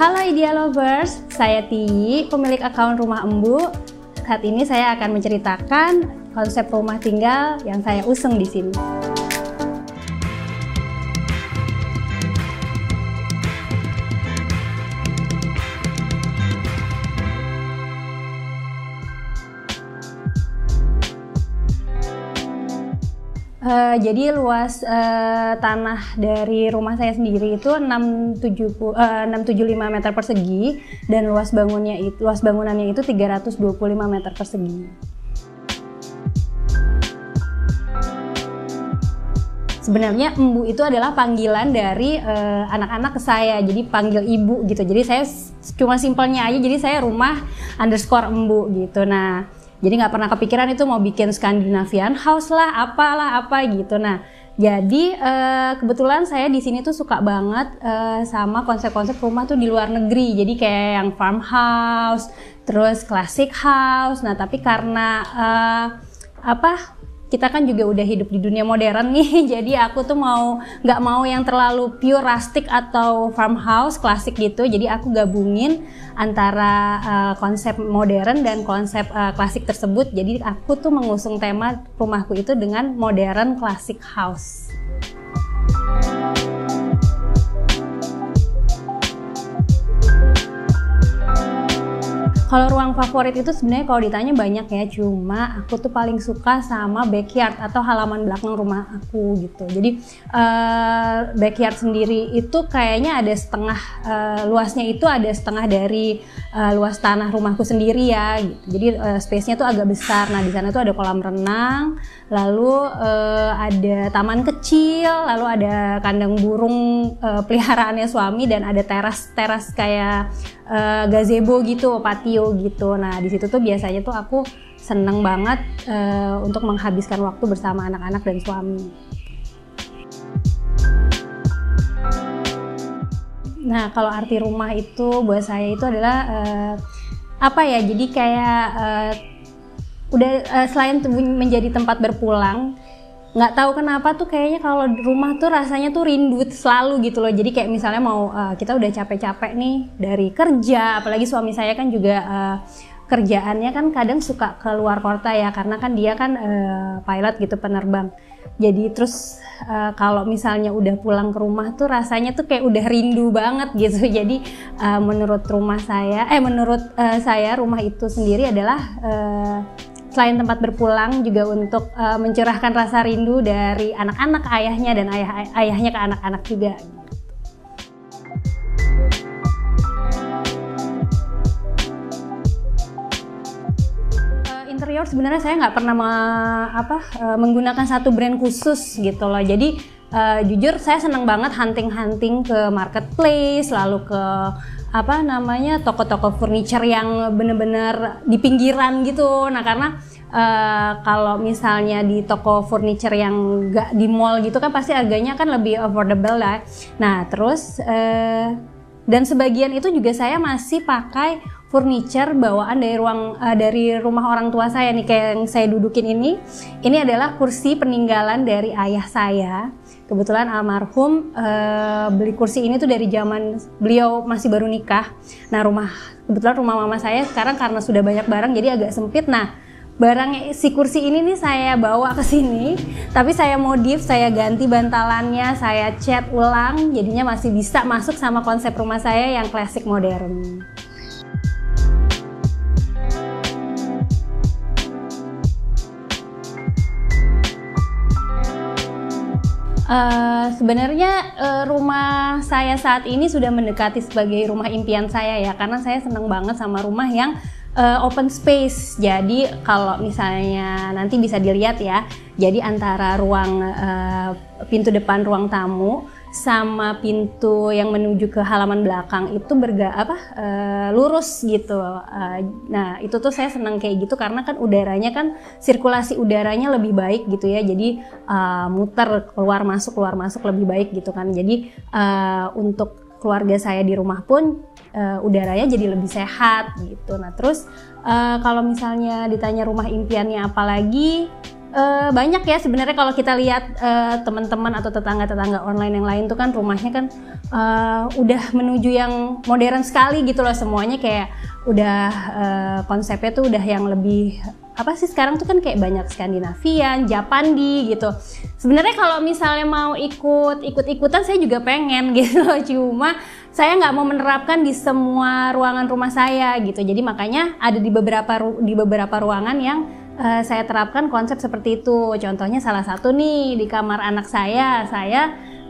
Halo Idea Lovers, saya Tiyi, pemilik akun Rumah Embu. Saat ini saya akan menceritakan konsep rumah tinggal yang saya usung di sini. Jadi luas tanah dari rumah saya sendiri itu 675 meter persegi dan luas bangunannya itu 325 meter persegi. Sebenarnya Embu itu adalah panggilan dari anak-anak ke saya, jadi panggil ibu gitu. Jadi saya cuma simpelnya aja, jadi saya rumah_Embu gitu. Nah, jadi nggak pernah kepikiran itu mau bikin Scandinavian house lah, apa gitu. Nah, jadi kebetulan saya di sini tuh suka banget sama konsep-konsep rumah tuh di luar negeri. Jadi kayak yang farmhouse, terus classic house. Nah, tapi karena kita kan juga udah hidup di dunia modern nih, jadi aku tuh nggak mau yang terlalu pure rustic atau farmhouse klasik gitu. Jadi aku gabungin antara konsep modern dan konsep klasik tersebut. Jadi aku tuh mengusung tema rumahku itu dengan modern classic house. Kalau ruang favorit itu sebenarnya kalau ditanya banyak ya, cuma aku tuh paling suka sama backyard atau halaman belakang rumah aku gitu. Jadi backyard sendiri itu kayaknya ada setengah, luasnya itu ada setengah dari luas tanah rumahku sendiri ya gitu. Jadi space-nya tuh agak besar. Nah, di sana tuh ada kolam renang, lalu ada taman kecil, lalu ada kandang burung peliharaannya suami, dan ada teras kayak gazebo gitu, patio gitu. Nah, di situ tuh biasanya tuh aku seneng banget untuk menghabiskan waktu bersama anak-anak dan suami. Nah, kalau arti rumah itu buat saya itu adalah jadi kayak selain menjadi tempat berpulang, nggak tahu kenapa tuh kayaknya kalau di rumah tuh rasanya tuh rindu selalu gitu loh. Jadi kayak misalnya kita udah capek-capek nih dari kerja, apalagi suami saya kan juga kerjaannya kan kadang suka keluar kota ya, karena kan dia kan pilot gitu, penerbang. Jadi terus kalau misalnya udah pulang ke rumah tuh rasanya tuh kayak udah rindu banget gitu. Jadi menurut saya rumah itu sendiri adalah selain tempat berpulang juga untuk mencurahkan rasa rindu dari anak-anak ke ayahnya dan ayahnya ke anak-anak juga. Interior sebenarnya saya nggak pernah menggunakan satu brand khusus gitu loh. Jadi jujur saya senang banget hunting ke marketplace, lalu ke toko-toko furniture yang bener-bener di pinggiran gitu. Nah, karena kalau misalnya di toko furniture yang nggak di mall gitu kan pasti harganya kan lebih affordable lah. Nah, terus dan sebagian itu juga saya masih pakai furniture bawaan dari rumah orang tua saya nih, kayak yang saya dudukin ini. Ini adalah kursi peninggalan dari ayah saya. Kebetulan almarhum beli kursi ini tuh dari zaman beliau masih baru nikah. Nah, kebetulan rumah mama saya sekarang karena sudah banyak barang jadi agak sempit. Nah, si kursi ini nih saya bawa ke sini, tapi saya modif, saya ganti bantalannya, saya cat ulang, jadinya masih bisa masuk sama konsep rumah saya yang klasik modern. Sebenarnya rumah saya saat ini sudah mendekati sebagai rumah impian saya ya, karena saya senang banget sama rumah yang open space. Jadi kalau misalnya nanti bisa dilihat ya, jadi antara pintu depan ruang tamu sama pintu yang menuju ke halaman belakang itu lurus gitu. Nah, itu tuh saya senang kayak gitu karena kan sirkulasi udaranya lebih baik gitu ya. Jadi muter keluar masuk lebih baik gitu kan. Jadi untuk keluarga saya di rumah pun udaranya jadi lebih sehat gitu. Nah, terus kalau misalnya ditanya rumah impiannya apa lagi, banyak ya sebenarnya kalau kita lihat teman-teman atau tetangga-tetangga online yang lain tuh kan rumahnya kan udah menuju yang modern sekali gitu loh, semuanya kayak udah konsepnya tuh udah yang lebih apa sih sekarang tuh kan kayak banyak Skandinavian, Japandi gitu. Sebenarnya kalau misalnya mau ikut-ikutan saya juga pengen gitu loh, cuma saya nggak mau menerapkan di semua ruangan rumah saya gitu. Jadi makanya ada di beberapa ruangan yang saya terapkan konsep seperti itu. Contohnya salah satu nih di kamar anak saya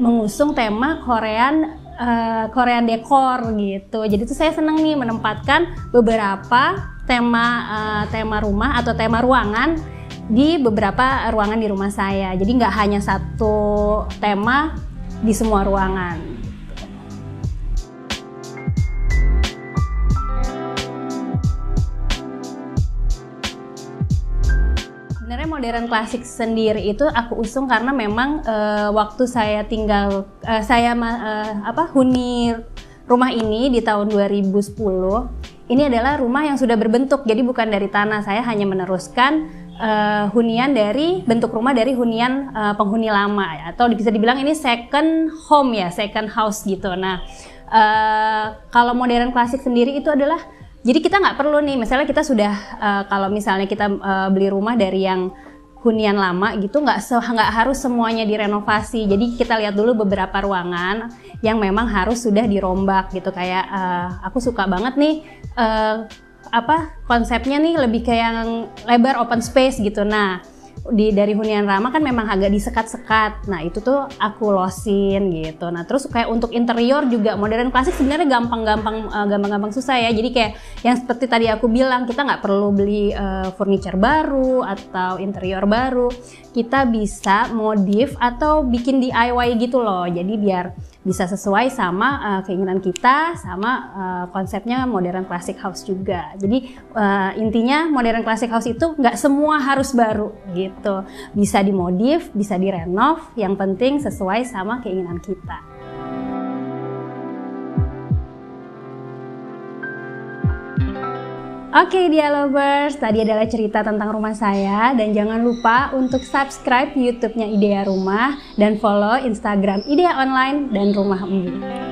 mengusung tema Korean dekor gitu. Jadi tuh saya seneng nih menempatkan beberapa tema rumah atau tema ruangan di beberapa ruangan di rumah saya. Jadi nggak hanya satu tema di semua ruangan. Sebenarnya modern klasik sendiri itu aku usung karena memang waktu saya tinggal huni rumah ini di tahun 2010, ini adalah rumah yang sudah berbentuk, jadi bukan dari tanah. Saya hanya meneruskan hunian dari bentuk rumah dari hunian penghuni lama ya, atau bisa dibilang ini second home ya, second house gitu. Nah, kalau modern klasik sendiri itu adalah jadi kita nggak perlu nih, misalnya kita sudah kalau misalnya kita beli rumah dari yang hunian lama gitu, nggak harus semuanya direnovasi. Jadi kita lihat dulu beberapa ruangan yang memang harus sudah dirombak gitu. Kayak aku suka banget nih konsepnya nih lebih kayak yang lebar open space gitu. Nah, dari hunian lama kan memang agak disekat-sekat. Nah, itu tuh aku losin gitu. Nah, terus kayak untuk interior juga modern klasik sebenarnya gampang susah ya. Jadi kayak yang seperti tadi aku bilang, kita nggak perlu beli furniture baru atau interior baru. Kita bisa modif atau bikin DIY gitu loh. Jadi biar bisa sesuai sama keinginan kita, sama konsepnya modern classic house juga. Jadi intinya modern classic house itu nggak semua harus baru gitu. Bisa dimodif, bisa direnov, yang penting sesuai sama keinginan kita. Oke, Idea Lovers, tadi adalah cerita tentang rumah saya, dan jangan lupa untuk subscribe YouTube-nya Idea Rumah dan follow Instagram Idea Online dan Rumah Embu.